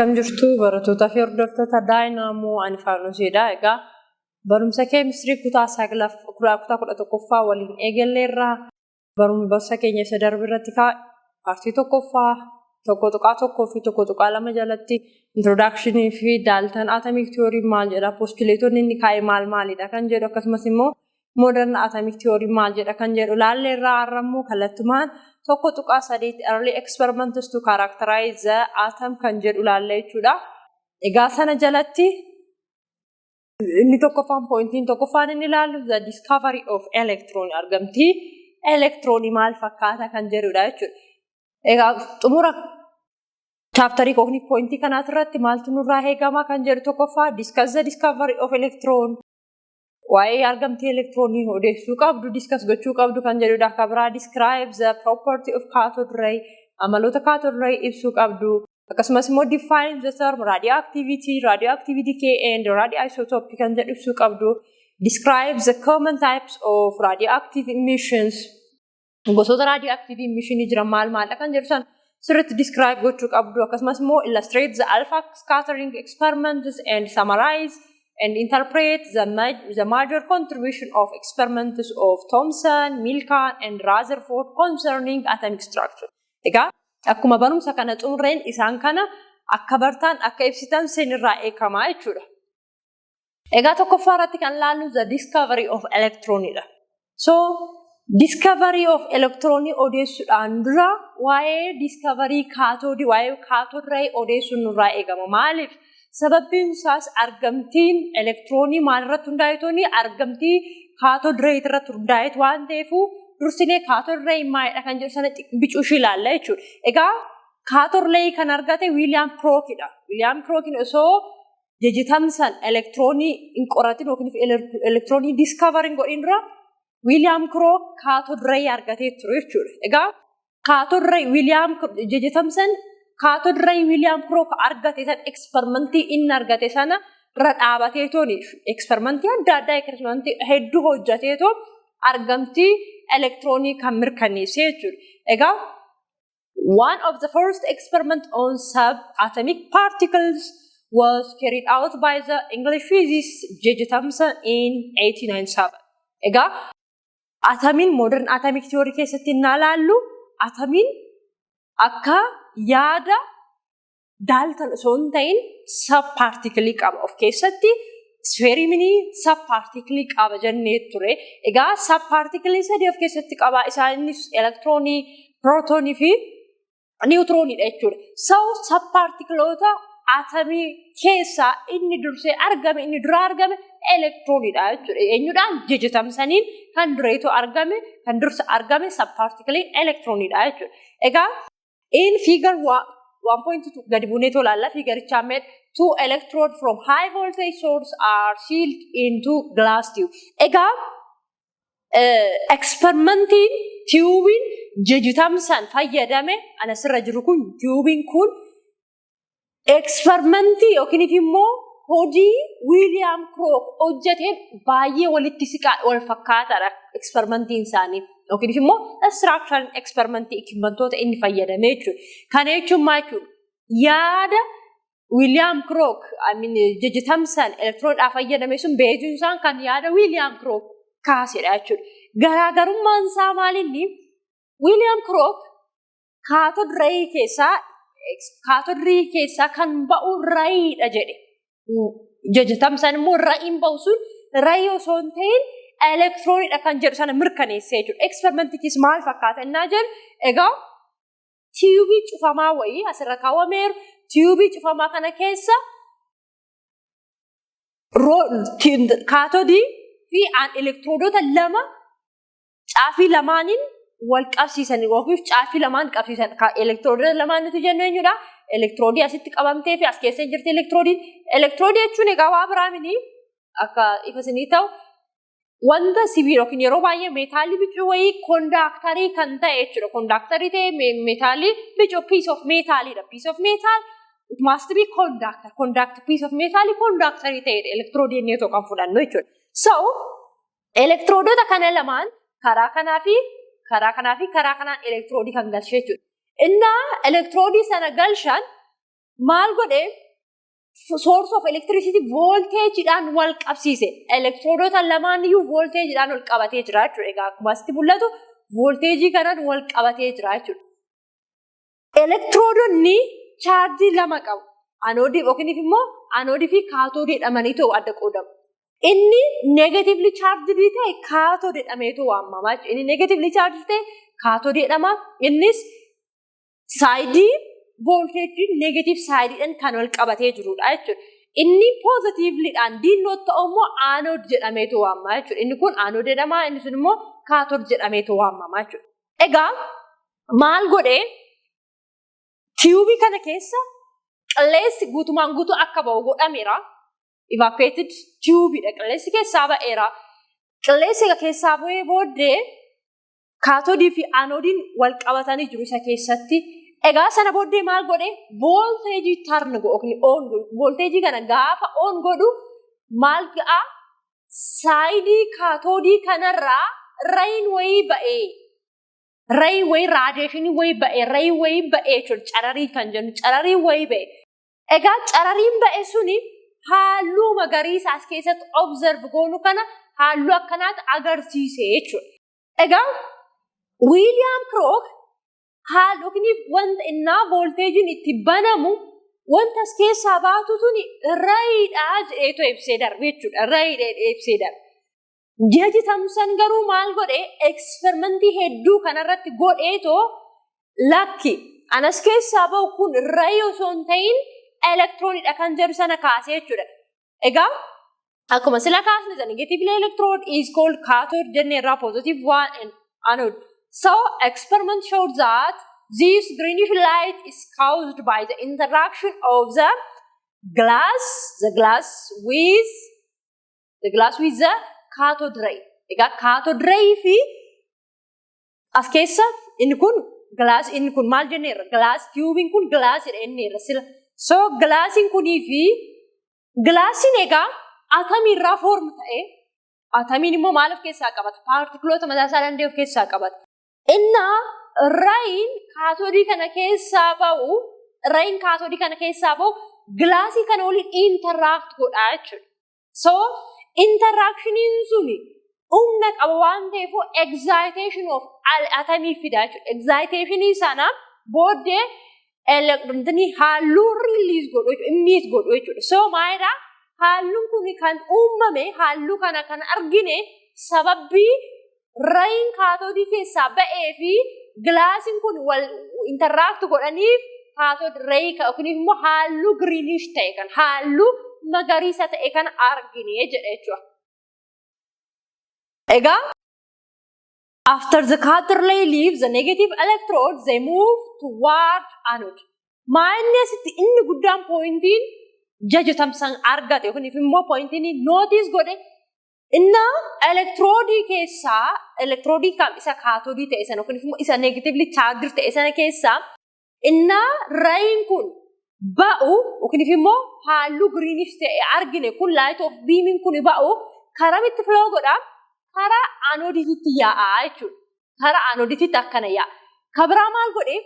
Akkam jirtu barattoota fi hordoftoota Daayinaamoo Anifaanusiidha. Egaa barumsa keemistirii kutaa 11ffaa waliin eegalleerraa barumsa keenya isa darbe irratti paartii tokkoffaa tokko tuqaa tokkoo fi tokko tuqaa lama jalatti introdakshinii fi Dalton atomic theory maal jedha, postuleetonni inni kaa'e maalidha kan jedhu, akkasumas immoo modern atomic theory maal jedha kan jedhu laalleerraa. Har'ammoo kallattumaan tokko tuqaa sadiitti early experiments to characterize the atom kan jedhu laallee jechuudha. Egaa sana jalatti inni tokkoffaan inni ilaallu the discovery of electron, argamtii elektiroonii maal fakkaata kan jedhudha jechuudha. Egaa xumura chaaptarii kookni poointii kanaati irratti maaltu nurraa eegama kan jedhu tokkoffaa discuss the discovery of electron, waa'ee argamtii elektiroonii odeessuu qabdu, discuss gochuu qabdu kan jedhudha. Akka biraa describe the property of cathode ray, amaloota cathode ray ibsuu qabdu. Akkasumas immoo define the term radioactivity, radioactive decay and radioisotope kan jedhu ibsuu qabdu. Describe the common types of radioactive emissions, gosoota radioactive emissionii jiran maal kan jedhu san sirriitti describe gochuu qabdu. Akkasumas immoo illustrate the alpha scattering experiments and summarize and interpret the major contribution of experiments of Thomson, Milkan and Rutherford concerning atomic structure. Egaa akkuma barumsa kana xumureen isaan kana akka bartaan akka ibsitan seenirraa eekamaa jechuudha. Egaa tokkoffaa irratti kan laallu the discovery of electronidha. So discovery of electronii odeessuudhaan dura waa'ee discovery cathode, waa'ee cathode ray odeessuun nurraa eegama. Maaliif? Sababbiin isaas argamtiin elektiroonii maalirratti hundaa'eetoni argamtii cathode ray irratti hundaa'eet waan ta'eefuu dursinee cathode ray maalidha kan jedhu sana bicuushii ilaalla jechuudha. Egaa cathode ray kan argate William Crookidha. William Crookin osoo jejitamsan elektiroonii hin qoratin yookiin elektiroonii discovery godhin dura William Crook cathode ray argatee ture jechuudha. Egaa cathode ray William jejitamsan cathode ray William Crook argate san eksperimentii inni argate sana irra dhaabateetoni eksperimentii adda addaa eksperimentii hedduu hojjateetoo argamtii elektiroonii kan mirkaneesse jechuudha. Egaa one of the first experiment on subatomic particles was carried out by the English physicist J.J. Thomson in 1897. Egaa atomiin modern atomic theory keessatti naalaallu atomiin akka yaada Dalton osoo hin ta'in subparticle qaba of keessatti, sfeerii minii subparticle qaba jennee ture. Egaa subparticle sadii of keessatti qaba. Isaanis elektiroonii, pirootoonii fi niwutirooniidha jechuudha. Subparticleota atomii keessaa inni dura argame elektirooniidha jechuudha. Eenyudhaan jejitamsaniin kan dureetu argame, kan dursa argame subparticleen elektirooniidha jechuudha. Egaa in figure 1.2 gadi buunee tolaalla figurichaa made two electrodes from high voltage source are sealed into glass tube. Egaa eksperimentiin tiyuubiin jejitamsan fayyadame anasirra jiru kun tiyuubiin kun eksperimentii yookiin immoo hojii William Crook hojjeteen baay'ee walitti siqaa wal fakkaataadha eksperimentiin isaanii. Yookiin immoo structural experimentii ekimentoota inni fayyadame jechuudha. Kana jechuun maal jechuudha? Yaada William Crook, jejitamsan elektiroonidhaa fayyadame sun beekuun isaan kan yaada William Crook kaasedha jechuudha. Garaagarummaan isaa maalinni William Crook cathode ray keessaa kan ba'u rayidha jedhe. Jejitamsan immoo rayiin ba'u sun rayi osoo hin ta'in elektiroonidha kan jedhu sana mirkaneessee jechuudha. Eksperimentichis maal fakkaata innaa jedhu egaa tiyuubii cufamaa wayii asirra kaawwameeru. Tiyuubii cufamaa kana keessa kaatodii fi elektiroodota lama caafii lamaaniin wal qabsiisan yookiin caafii lamaan qabsiisan. Elektiroodota lamaan nuti jennu eenyudha? Elektiroodii asitti qabamtee fi as keessa jirti elektiroodiin. Elektiroodii jechuun egaa waa biraa miti akka ifasinii ta'u wanta sibiila yookiin yeroo baay'ee meetaalii bicuu wayii kondaaktarii kan ta'e jechuudha. Kondaaktarii ta'e meetaalii bicuu piece of meetaalidha. Piece of metal it must be conductor. Conductor piece of meetaalii kondaaktarii ta'edha. Elektiroodii inni otoo kan fudhannu jechuudha. So elektiroodota kana lamaan karaa kanaa fi karaa kanaan elektiroodii kan galchee jechuudha. Innaa elektiroodii sana galchan maal godhee source of electricity voltageidhaan wal qabsiise. Elektiroodota lamaan iyyuu voltageidhaan wal qabatee jira jechuudha. Egaa akkuma asitti mul'atu voltaagii kanaan wal qabatee jira jechuudha. Elektiroodonni chaarjii lama qabu. Anoodii yookiin immoo anoodii fi kaatoodii jedhamanii ta'u adda qoodamu. Inni negatively charged ta'e kaatoodii jedhameetu waamama. Inni negatively charged ta'e kaatoodii jedhama. Innis saayidii voltage negative saayidiidhaan kan wal qabatee jirudha jechuudha. Inni positiivliidhaan diinnoot ta'u immoo aanod jedhameetu waamama jechuudha. Inni kun aanod jedhama, inni sun immoo kaatood jedhameetu waamama jechuudha. Egaa maal godhee tiyuubii kana keessa qilleensi guutumaan guutuu akka ba'u godhameera. Evacuated tiyuubiidha. Qilleensi keessaa ba'eera. Qilleensi keessaa ba'ee booddee kaatoodii fi aanoodiin wal qabatanii jiru isa keessatti. Egaa sana booddee maal godhee voltaajii turn godhu on godhu. Voltaajii kana gaafa on godhu maal ga'a saayidii kaatoodii kanarraa rayin wayii ba'ee. Rayin wayii raadiyeeshinii wayii ba'ee. Rayin wayii ba'ee jechuudha. Cararii kan jennu cararii wayii ba'e. Egaa carariin ba'e suni halluu magariisa as keessatti observe goonu kana halluu akkanaatti agarsiise jechuudha. Egaa William Crook haalli wanta innaa volteejiin itti banamu wanta as keessaa baatu suni rayiidhaa jedheetu ibsee darbe jechuudha. Rayiidhaa ibsee darbe. Jaji Tamsan garuu maal godhee eksperimentii hedduu kanarratti godheetoo lakki anas keessaa bahu kun rayi osoo hin ta'in elektiroonidha kan jedhu sana kaasee jechuudha. Egaa akkuma sila kaasne the negative electrode is called cathode jenneerraa positive one and anode. So experiment showed that this greenish light is caused by the interaction of the glass with the cathode ray. Egaa cathode ray fi as keessa inni kun maal jenneerra glass tubing kun glass jenneerra sila. So glassiin kunii fi glassiin egaa atomiirraa form ta'e atomiin immoo maal of keessaa qabata? Paartikloota mataa isaa danda'e of keessaa qabata. Innaa rayin kaatoodii kana keessaa ba'u glassii kana waliin interact godha jechuudha. So interactioniin suni humna qaba waan ta'eef excitation of atomii fida jechuudha. Excitationii sana booddee elektiroonni halluu release godhu immiis godhu jechuudha. So maalidhaa halluun kun kan uumame halluu kana kan argine sababbii rayin kaatoodii keessaa ba'ee fi glaasiin kun wal interact godhaniif kaatoodii rayi yookiin immoo halluu greenish ta'e kan halluu magariisa ta'e kan argine jedha jechuudha. Egaa after the cathode ray leaves the negative electrodes, they move toward anode. Maalni asitti inni guddaan pointiin Jaji Tamsan argate yookiin immoo pointiin notice godhe inna elektiroodii keessaa elektiroodii kam isa kaatoodii ta'e sana yookiin immoo isa negatively charged ta'e sana keessaa inna rayin kun ba'u yookiin immoo halluu greenish ta'e argine kun light of beaming kun ba'u karamitti flow godha karaa anoodiitti yaa'a jechuudha. Karaa anoodiitti akkana yaa'a. Kabiraa maal godhe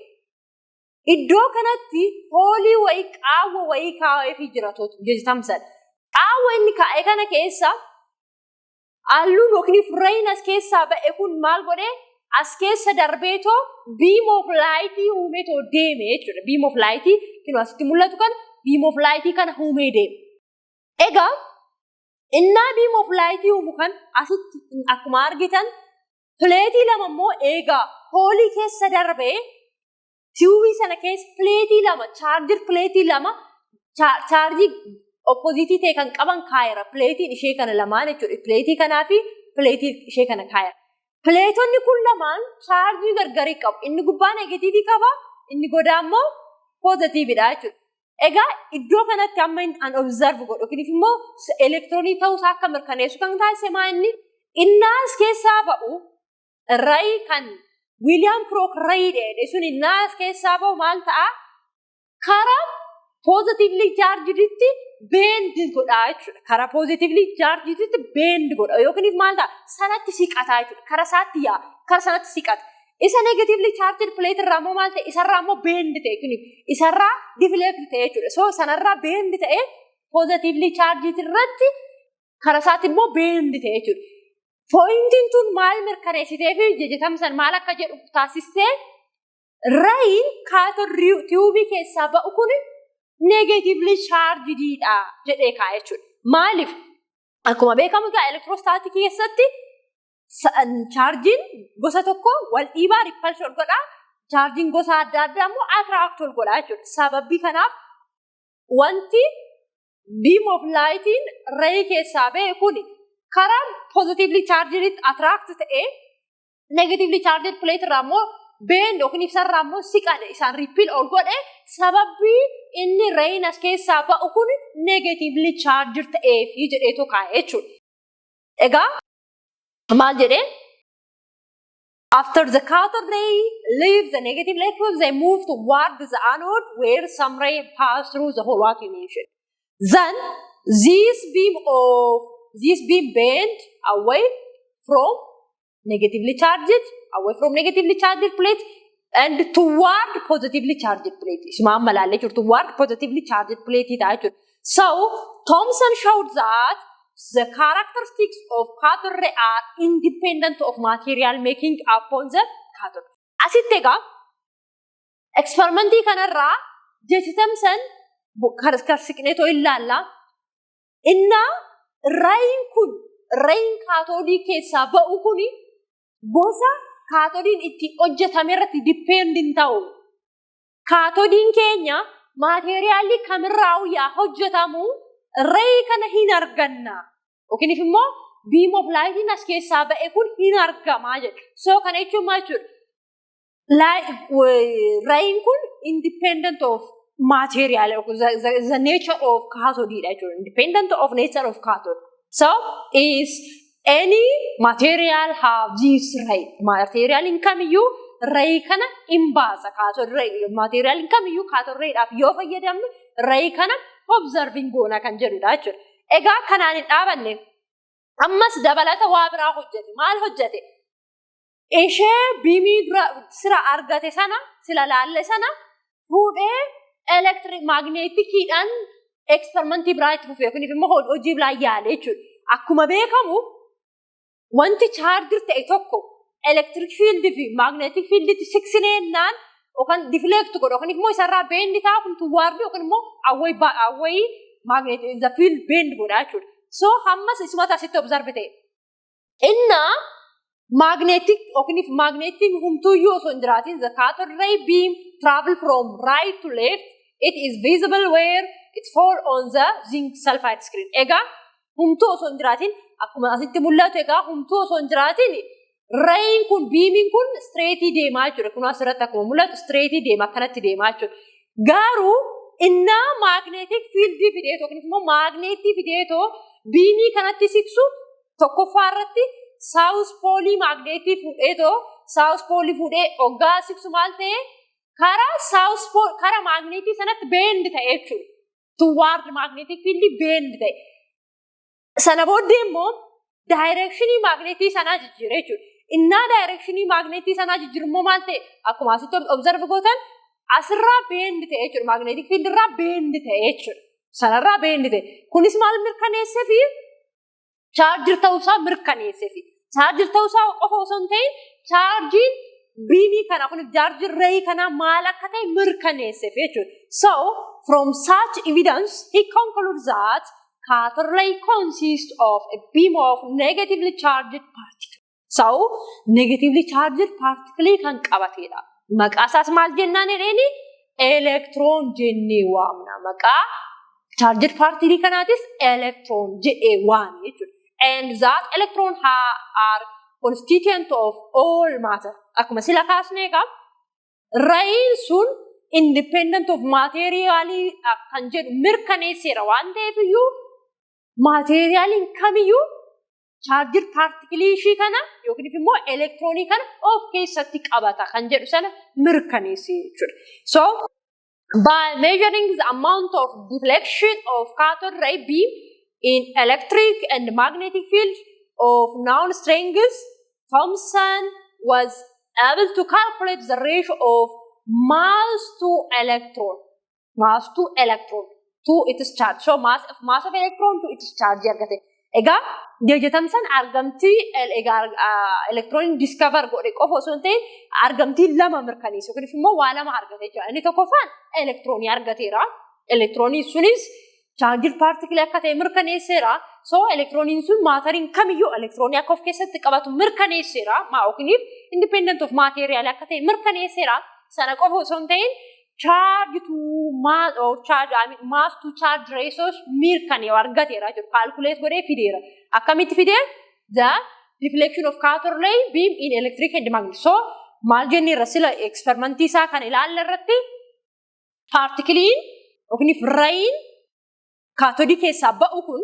iddoo kanatti hoolii wayii qaawwa wayii kaa'eefii jira Jaji Tamsan. Qaawwa inni kaa'e kana keessa halluun yookiin rayin as keessaa ba'e kun maal godhe as keessa darbeetoo beam of light uumeetoo deeme jechuudha. Beam of light kun asitti mul'atu kana beam of light kana uumee deeme. Egaa innaa beam of light uumu kan asitti akkuma argitan pileetii lama immoo eegaa hoolii keessa darbee tiyuubii sana keessa pileetii lama chaarjir pileetii lama chaarjii oppoziitii ta'e kan qaban kaayera. Pileetiin ishee kana lamaan jechuudha. Pileetii kanaa fi pileetii ishee kana kaayera. Pileetonni kun lamaan chaarjii gargarii qabu. Inni gubbaa negatiivii qaba, inni godaa immoo poozitiividha jechuudha. Egaa iddoo kanatti amma an observe godhu yookiin immoo elektiroonii ta'uusaa akka mirkaneessu kan taasise inni innaas keessaa ba'u rayi kan William Crook rayi dheedhe sun innaas keessaa ba'u maal ta'a karaa positively chargeditti bend godha jechuudha. Karaa positively chargeditti bend godha yookiin maal ta'a sanatti siqata jechuudha. Karaa isaatti yaa'a. Karaa sanatti siqata. Isa negatively charged plate irraa immoo maal ta'e isarraa immoo bend ta'e kuni isarraa deflect ta'e jechuudha. So sanarraa bend ta'e positively charged irratti karaa isaatti immoo bend ta'e jechuudha. Pointiin tun maal mirkaneessitee fi jajjatamsan maal akka jedhu taasistee rayin cathode tube keessaa ba'u kun negatively charged dha jedhee kaa'e jechuudha. Maaliif? Akkuma beekamu egaa electrostatic keessatti charging gosa tokko wal dhiibaa repulsion godha. Charging gosa adda addaa immoo attract godha jechuudha. Sababii kanaaf wanti beam of lightiin ray keessaa ba'e kun karaa positively charged attract ta'e negatively charged plate irraa immoo bend yookiin ibsarraa immoo siqadhe isaan repel ol godhe sababii inni rayin as keessaa ba'u kun negatively charged ta'eefi jedheetu kaa'e jechuudha. Egaa maal jedhee? After the cathode ray leaves the negative electrons, they move toward the anode where some ray pass through the whole emission. Then this beam bend away from negatively charged plate and toward positively charged plate. Toward positively charged plate. So Thomson showed that the characteristics of cathode ray are independent of material making upon the cathode. Asitti egaa experimentii kanarraa Thomson karsiqneetoo ilaalla. Innaa rayin kaatoodii keessaa ba'u kuni gosa kaatoodiin itti hojjetame irratti dependent ta'u. Kaatoodiin keenya materiaalii kamirraa hojjetamu ray kana hin arganna. Yookiin immoo beam of lightiin as keessaa ba'e kun hin argamaa jedha. So kana jechuun maal jechuudha? Rayin kun independent of material, the nature of cathode, independent of nature of cathode. So is any material have this ray? Material income you ray kana imbasa cathode ray. Material income you cathode ray of yo fayyadamne ray kana observing goona kan jedhudha jechuudha. Egaa kanaan hin dhaabanne ammas dabalata waa biraa hojjete. Maal hojjete? Ishee biimii dura sira argate sana sila laalle sana fuudhee electromagneticidhaan experimentii biraa itti fufee kun immoo hojii biraa yaale jechuudha. Akkuma beekamu wanti charged ta'e tokko electric field fi magnetic field itti siqsineennaan yookaan deflect godhu yookaan immoo isarraa bend ta'a kun toward yookaan immoo away magnetic the field bend godha jechuudha. So hammas isuma taasitti observe ta'e. Inna magnetic yookiin magnetic humtuuyyuu osoo hin jiraatin the cathode ray beam travel from right to left. It is visible where it fall on the zinc sulfide screen. Egaa humtuu osoo hin jiraatin akkuma asitti mul'atu egaa humtuu osoo hin jiraatin rayin kun beamiin kun straightii deemaa jechuudha. Kun asirratti akkuma mul'atu straightii deema akkanatti deemaa jechuudha. Garuu innaa magnetic field fideetoo yookiin immoo magneetii fideetoo beamii kanatti siqsu tokkoffaa irratti south pole magneetii fuudheetoo south pole fuudhee hoggaa siqsu maal ta'e karaa south pole karaa magneetii sanatti bend ta'e jechuudha. Toward magnetic field bend ta'e. Sana booddee immoo directionii magneetii sanaa jijjiire jechuudha. Innaa directionii magneetii sanaa jijjiiru immoo maal ta'e akkuma asitti observe gootan asirraa bend ta'e jechuudha. Magnetic field irraa bend ta'e jechuudha. Sanarraa bend ta'e. Kunis maal mirkaneessee fi charger ta'uusaa mirkaneessee fi charger ta'uusaa qofa osoo hin ta'in chargiin beamii kana kun charger ray kana maal akka ta'e mirkaneessee fi jechuudha. So from such evidence he concludes that cathode ray consists of a beam of negatively charged particles. So negatively charged particles kan qabatedha. Maqaa isaas maal jennaan jedheeni electron jennee waamna. Maqaa charged particle kanaatis electron jedhee waamna jechuudha. And that electron are constituent of all matter. Akkuma sila kaasnee qaba. Rayin sun independent of materialii kan jedhu mirkaneesseera waan ta'eef iyyuu materialiin kamiyyuu charged particle ishii kana yookiin immoo electronii kana of keessatti qabata kan jedhu sana mirkaneessee jechuudha. So by measuring the amount of deflection of cathode ray beam in electric and magnetic fields of known strengths, Thomson was able to calculate the ratio of mass to electron. Mass to electron to its charge. So mass of electron to its charge argate. Ega deejatam san argamti electron discover godhe qofa osoo hin ta'in argamti lama mirkaneessu. Yookiin immoo waa lama argate jechuudha. Inni tokkoffaan electronii argateera. Electronii sunis charged particle akka ta'e mirkaneesseera. So electroniin sun maatariin kamiyyuu electronii akka of keessatti qabatu mirkaneesseera. Yookiin independent of material akka ta'e mirkaneesseera. Sana qofa osoo hin ta'in charge to mass or mass to charge ratios mirkanee argateera jechuudha. Calculate godhee fideera. Akkamitti fidee? The deflection of cathode ray beam in electric and magnetic. So maal jennee irra sila experimentii isaa kan ilaalle irratti partikiliin yookiin rayin cathode keessaa ba'u kun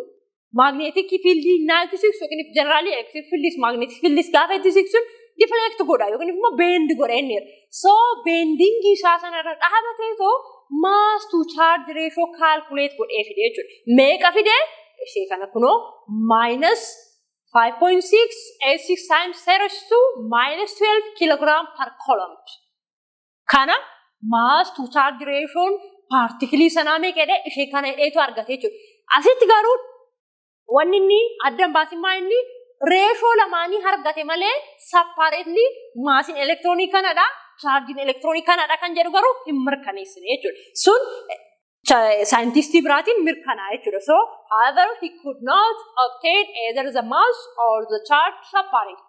magnetic field 96 yookiin generally electric field magnetic field gaafa 86 sun deflect godha yookiin immoo bend godha inni. So bending isaa sanarra dhaabatee too mass to charge ratio calculate godhee fide jechuudha. Meeqa fide? Ishee kana kunoo minus 5.686 times 10⁻² minus 12 kilogram per coulomb. Kana mass to charge ratio particle sanaa meeqadhe ishee kana hidheetu argate jechuudha. Asitti garuu wanni inni addan baasimmaa inni ratio lamaanii argate malee separately massin electronii kanadha charging electronii kanadha kan jedhu garuu hin mirkaneessine jechuudha. Sun scientistii biraatiin mirkanaa jechuudha. So however he could not obtain either the mass or the charge separately.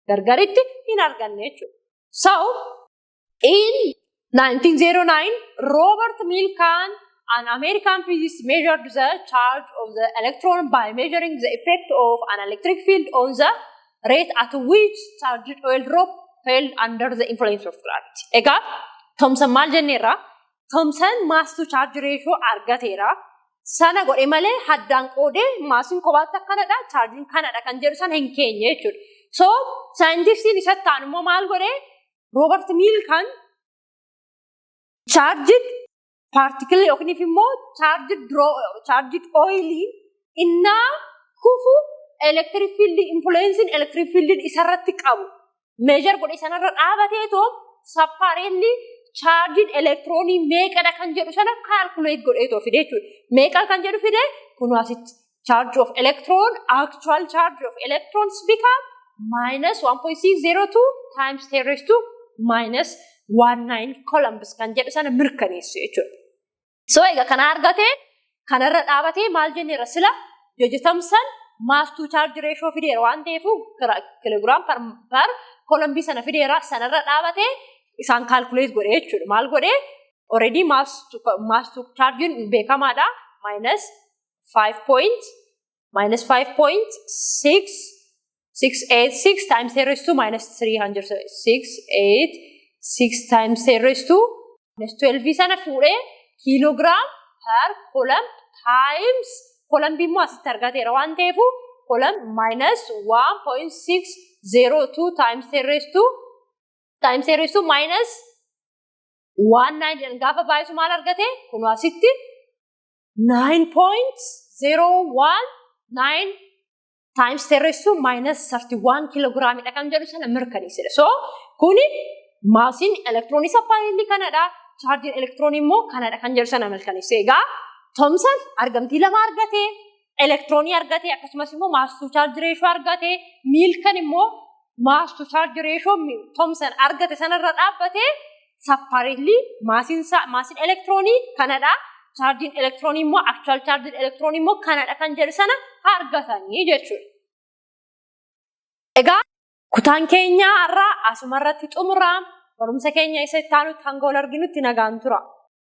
Gargaritti hin arganne jechuudha. So in 1909, Robert Milcan, an American physicist, measured the charge of the electron by measuring the effect of an electric field on the rate at which charged oil drop fell under the influence of gravity. Ega, Thomson maal jenneerra? Thomson mass to charge ratio argateera. Sana godhe malee haddaan qoodee maasiin kophaatti akkanadha, charging kanadha kan jedhu sana hin keenye jechuudha. So scientistiin isatti ta'an immoo maal godhe? Robert Milcan charged particle yookiin immoo charged oil inna kufu electric field influencing electric field isarratti qabu measure godhe sanarra dhaabatee too separately charged electron meeqadha kan jedhu sana calculate godhee too fide jechuudha. Meeqa kan jedhu fide kun asitti charge of electron actual charge of electrons become minus 1.602 times 10⁻² minus 19 coulombs kan jedhu sana mirkaneessu jechuudha. So ega kana argate kanarra dhaabate maal jenneerra sila George Thomson mass to charge ratio fideera waan ta'eefu kilogram per coulomb sana fideera sanarra dhaabate isaan calculate godhe jechuudha. Maal godhe already mass to charge beekamaadha minus 5.686 times 10⁻² minus 306 times 10⁻² minus 12 sana fuudhee kilogram per coulomb times coulomb immoo asitti argateera waan ta'eefu coulomb minus 1.602 times 10⁻² minus 19 gaafa baay'isu maal argate kun asitti 9.019 times 10⁻³ minus 31 kilogramidha kan jedhu sana mirkaneessedha. So kuni maasiin elektiroonii separately kanadha. Charging electron immoo kanadha kan jedhu sana mirkaneesse. Egaa Thomson argamtii lama argate, electronii argate, akkasumas immoo mass to charge ratio argate, Milcan immoo mass to charge ratio Thomson argate sanarra dhaabbate separately maasiin electronii kanadha, charging electron immoo actual charged electron immoo kanadha kan jedhu sana argatanii jechuudha. Egaa kutaan keenya irraa asumarratti xumura. Barumsa keenya isa itti aanutti hanga wal arginutti nagaan tura.